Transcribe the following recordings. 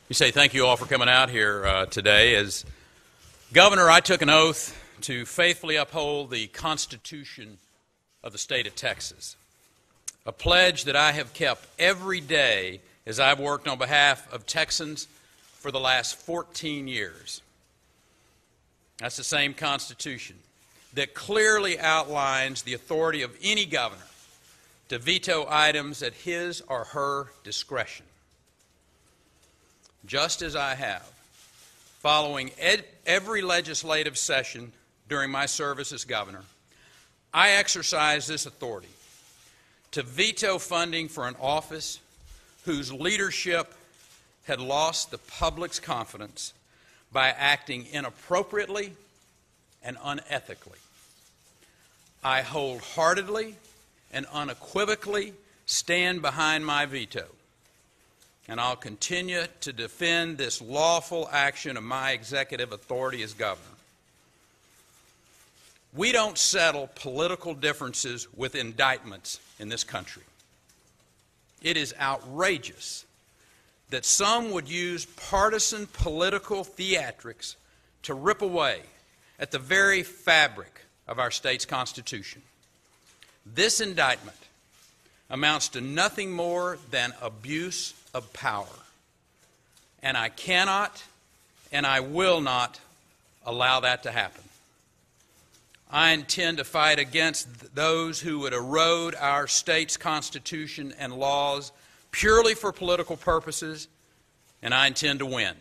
We say thank you all for coming out here today. As governor, I took an oath to faithfully uphold the Constitution of the state of Texas, a pledge that I have kept every day as I've worked on behalf of Texans for the last 14 years. That's the same Constitution that clearly outlines the authority of any governor to veto items at his or her discretion. Just as I have, following every legislative session during my service as governor, I exercise this authority to veto funding for an office whose leadership had lost the public's confidence by acting inappropriately and unethically. I wholeheartedly and unequivocally stand behind my veto, and I'll continue to defend this lawful action of my executive authority as governor. We don't settle political differences with indictments in this country. It is outrageous that some would use partisan political theatrics to rip away at the very fabric of our state's Constitution. This indictment amounts to nothing more than abuse of power, and I cannot and I will not allow that to happen. I intend to fight against those who would erode our state's Constitution and laws purely for political purposes, and I intend to win.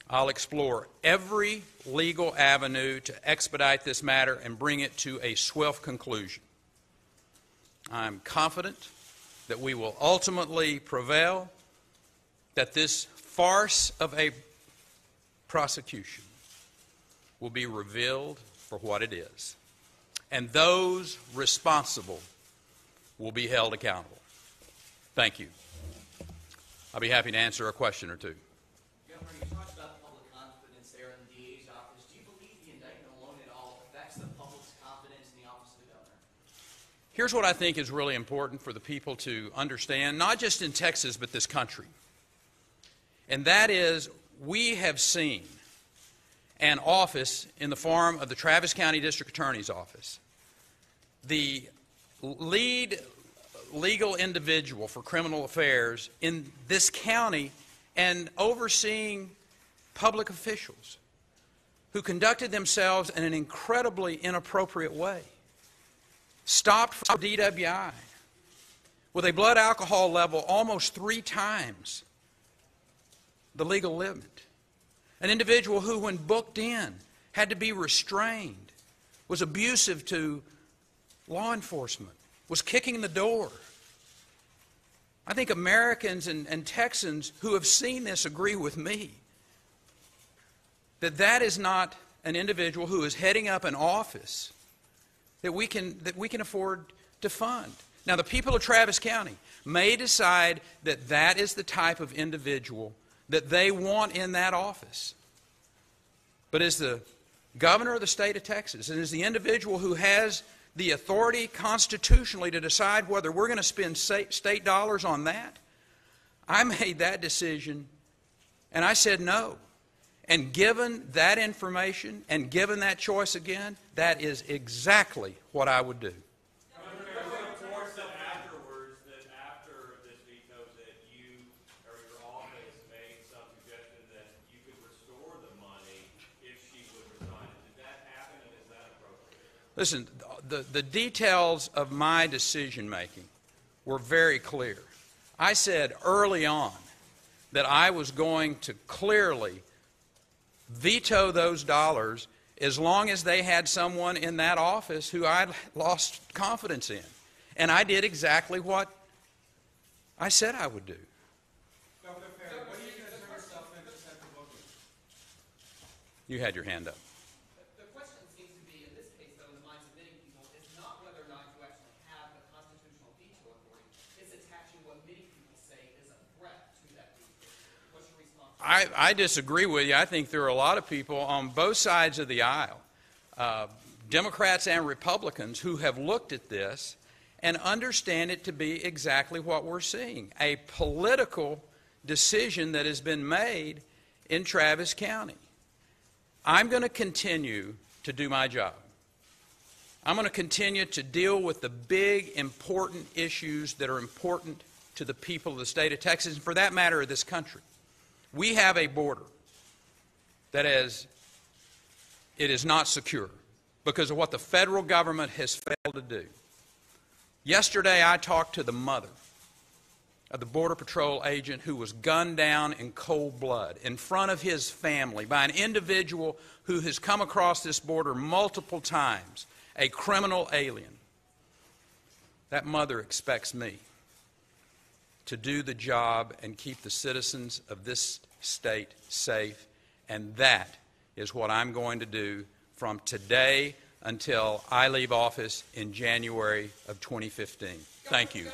I'll explore every legal avenue to expedite this matter and bring it to a swift conclusion. I'm confident that we will ultimately prevail, that this farce of a prosecution will be revealed for what it is, and those responsible will be held accountable. Thank you. I'll be happy to answer a question or two. Governor, you talked about public confidence there in the DA's office. Do you believe the indictment alone at all affects the public's confidence in the office of the governor? Here's what I think is really important for the people to understand, not just in Texas, but this country. And that is, we have seen an office in the form of the Travis County District Attorney's Office, the lead legal individual for criminal affairs in this county and overseeing public officials who conducted themselves in an incredibly inappropriate way, stopped for DWI with a blood alcohol level almost 3 times the legal limit. An individual who, when booked in, had to be restrained, was abusive to law enforcement, was kicking the door. I think Americans and Texans who have seen this agree with me that that is not an individual who is heading up an office that we can afford to fund. Now, the people of Travis County may decide that that is the type of individual that they want in that office. But as the governor of the state of Texas, and as the individual who has the authority constitutionally to decide whether we're going to spend state dollars on that, I made that decision and I said no. And given that information and given that choice again, that is exactly what I would do. Listen, the details of my decision-making were very clear. I said early on that I was going to clearly veto those dollars as long as they had someone in that office who I'd lost confidence in. And I did exactly what I said I would do. You had your hand up. I disagree with you. I think there are a lot of people on both sides of the aisle, Democrats and Republicans, who have looked at this and understand it to be exactly what we're seeing, a political decision that has been made in Travis County. I'm going to continue to do my job. I'm going to continue to deal with the big, important issues that are important to the people of the state of Texas, and for that matter, of this country. We have a border that it is not secure because of what the federal government has failed to do. Yesterday, I talked to the mother of the Border Patrol agent who was gunned down in cold blood in front of his family by an individual who has come across this border multiple times, a criminal alien. That mother expects me to do the job and keep the citizens of this state safe, and that is what I'm going to do from today until I leave office in January of 2015. Thank you.